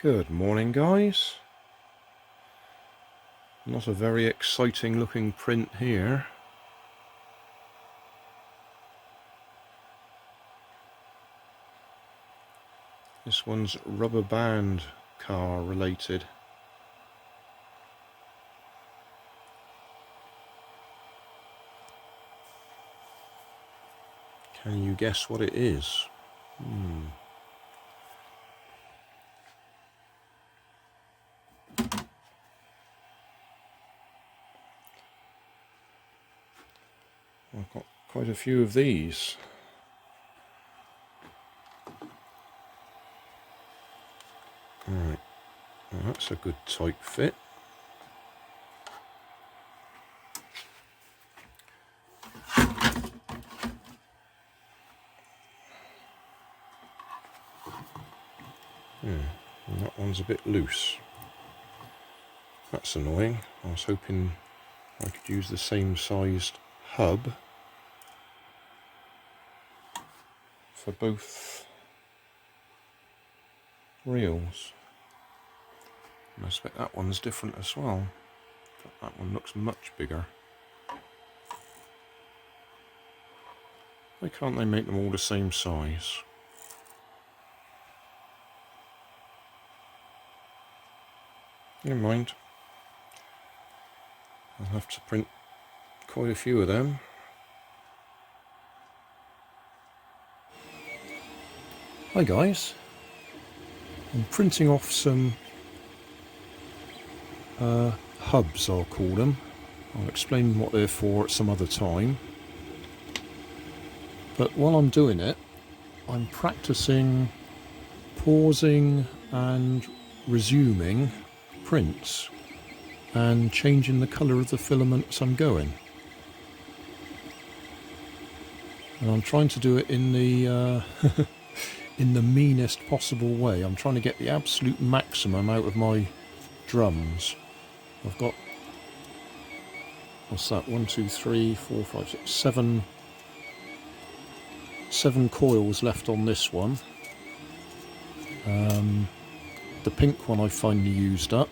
Good morning, guys. Not a very exciting looking print here. This one's rubber band car related. Can you guess what it is? I've got quite a few of these. Right, well, that's a good tight fit. And that one's a bit loose. That's annoying. I was hoping I could use the same sized hub for both reels. And I expect that one's different as well, but that one looks much bigger. Why can't they make them all the same size? Never mind. I'll have to print quite a few of them. Hi guys, I'm printing off some hubs, I'll call them. I'll explain what they're for at some other time. But while I'm doing it, I'm practicing pausing and resuming prints and changing the colour of the filaments I'm going. And I'm trying to do it in the in the meanest possible way. I'm trying to get the absolute maximum out of my drums. I've got, what's that, 1, 2, 3, 4, 5, 6, 7 coils left on this one. The pink one I finally used up.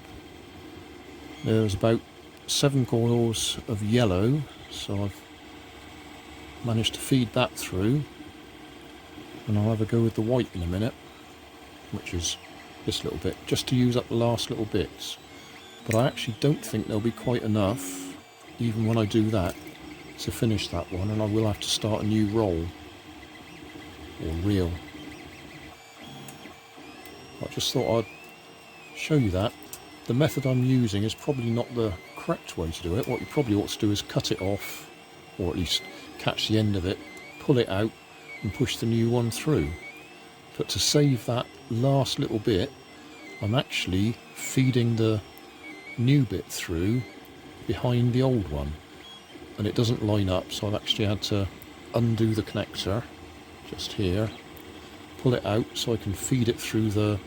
There's about 7 coils of yellow, so I've managed to feed that through, and I'll have a go with the white in a minute, which is this little bit, just to use up the last little bits. But I actually don't think there'll be quite enough, even when I do that, to finish that one, and I will have to start a new roll, or reel. I just thought I'd show you that. The method I'm using is probably not the correct way to do it. What you probably ought to do is cut it off, or at least catch the end of it, pull it out and push the new one through. But to save that last little bit, I'm actually feeding the new bit through behind the old one, and it doesn't line up, so I've actually had to undo the connector just here, pull it out so I can feed it through the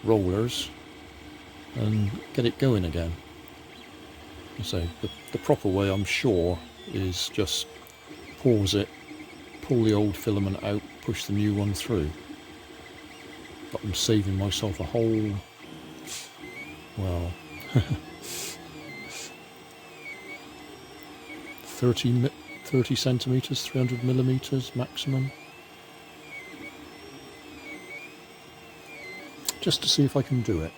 rollers and get it going again. So the proper way, I'm sure, is just pause it, pull the old filament out, push the new one through. But I'm saving myself a whole, well, 30 centimetres, 300 millimetres maximum. Just to see if I can do it.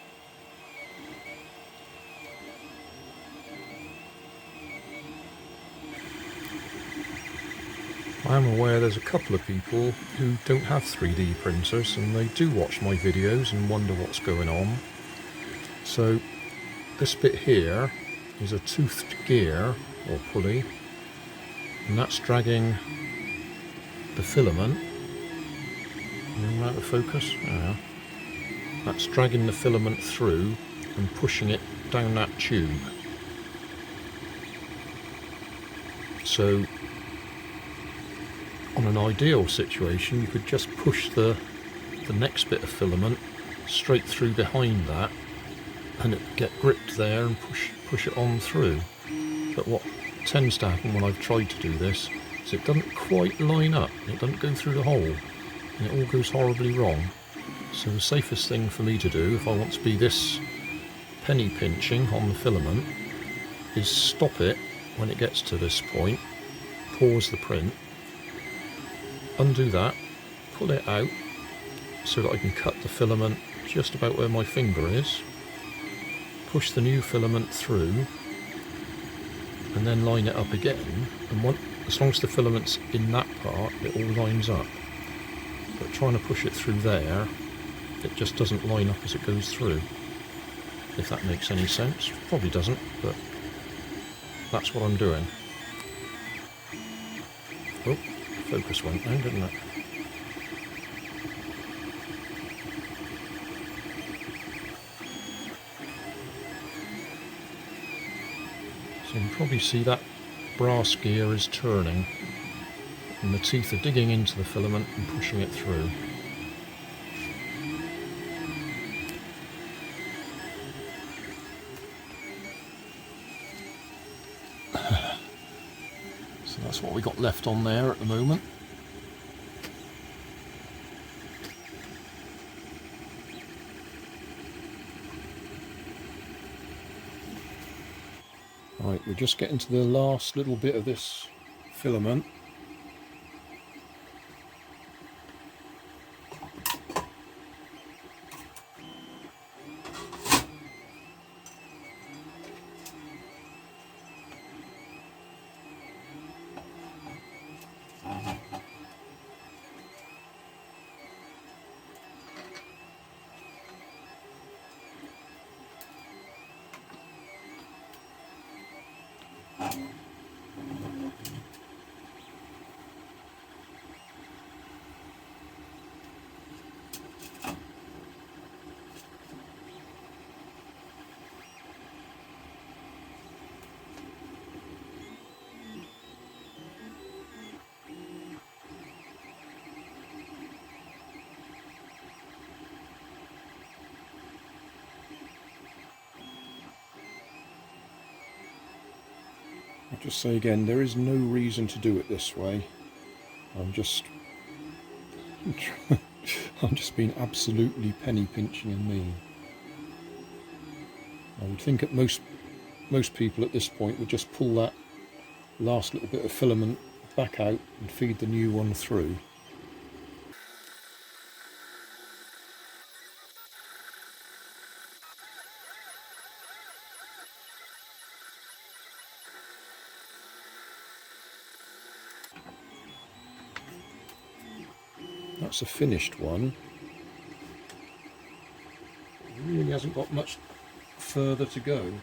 I am aware there's a couple of people who don't have 3D printers, and they do watch my videos and wonder what's going on. So this bit here is a toothed gear or pulley, and that's dragging the filament. Am I out of focus? Yeah. That's dragging the filament through and pushing it down that tube. So on an ideal situation, you could just push the next bit of filament straight through behind that, and it get gripped there and push it on through. But what tends to happen when I've tried to do this is it doesn't quite line up, it doesn't go through the hole, and it all goes horribly wrong. So the safest thing for me to do if I want to be this penny pinching on the filament is stop it when it gets to this point, pause the print, undo that, pull it out so that I can cut the filament just about where my finger is, push the new filament through and then line it up again, and as long as the filament's in that part it all lines up, but trying to push it through there it just doesn't line up as it goes through, if that makes any sense. Probably doesn't, but that's what I'm doing. Oh, focus went down, didn't it? So you can probably see that brass gear is turning and the teeth are digging into the filament and pushing it through. So that's what we got left on there at the moment. Right, we're just getting to the last little bit of this filament. I'll just say again, there is no reason to do it this way. I'm just being absolutely penny pinching and mean. I would think that most people at this point would just pull that last little bit of filament back out and feed the new one through. That's a finished one. It really hasn't got much further to go.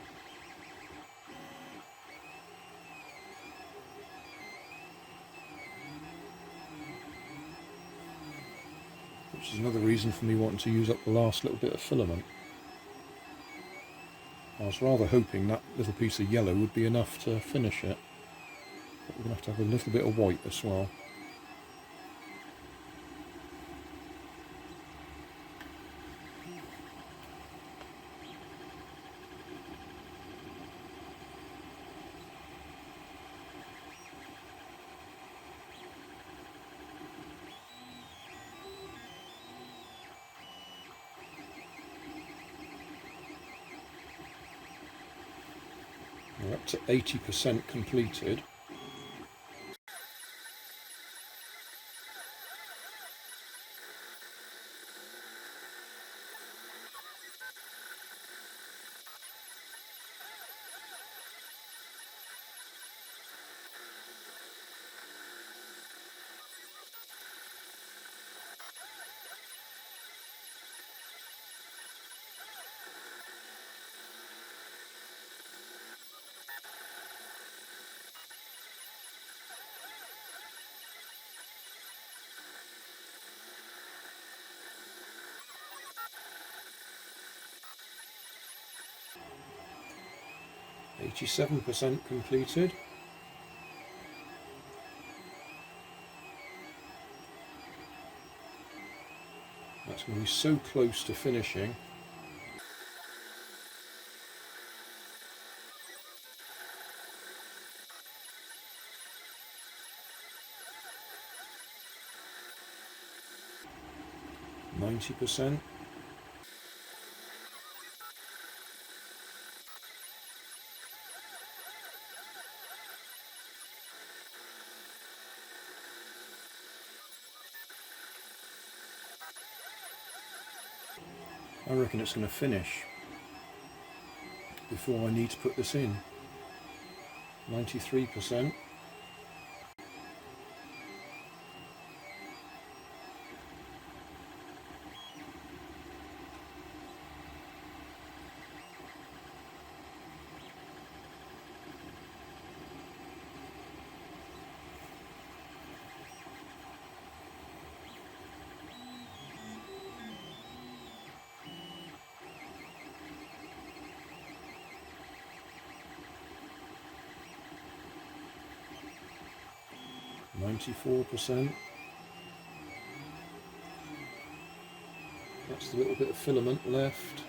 Which is another reason for me wanting to use up the last little bit of filament. I was rather hoping that little piece of yellow would be enough to finish it. But we're going to have a little bit of white as well. We're up to 80% completed. %87 completed. That's going to be so close to finishing. 90%. I reckon it's going to finish before I need to put this in. 93%. %. That's the little bit of filament left.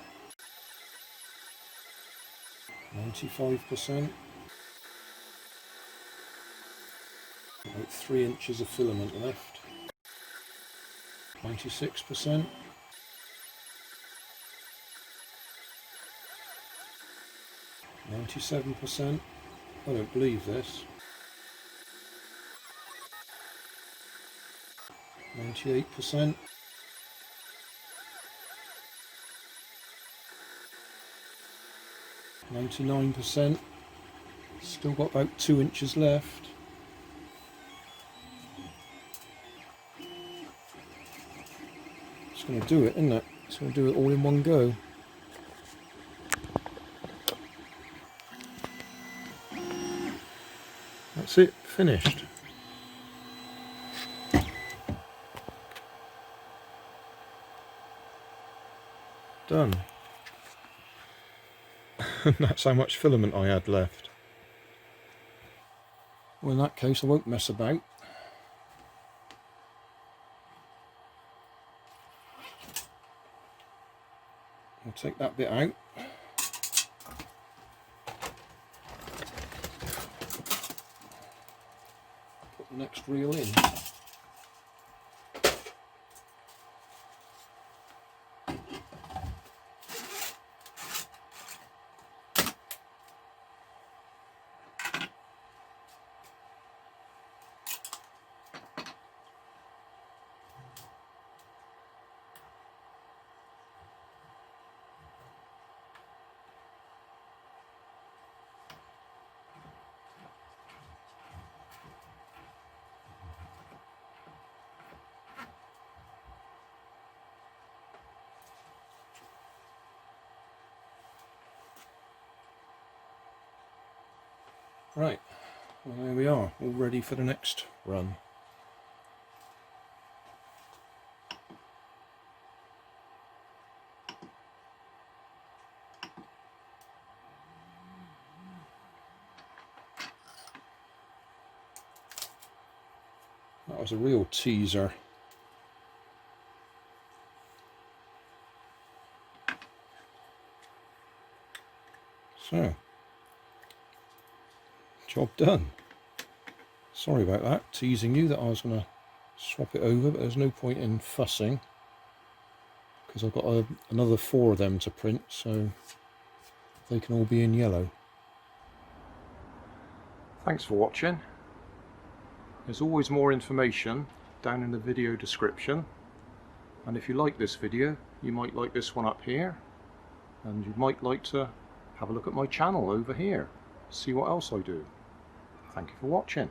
95%. About 3 inches of filament left. 96%. 97%. I don't believe this. 98%. 99%. Still got about 2 inches left. It's going to do it, isn't it? It's going to do it all in one go. That's it, finished. Done. And that's how much filament I had left. Well, in that case I won't mess about. I'll take that bit out. Put the next reel in. Right, well there we are, all ready for the next run. That was a real teaser. So, job done. Sorry about that, teasing you that I was going to swap it over, but there's no point in fussing because I've got another 4 of them to print, so they can all be in yellow. Thanks for watching. There's always more information down in the video description, and if you like this video you might like this one up here, and you might like to have a look at my channel over here, see what else I do. Thank you for watching.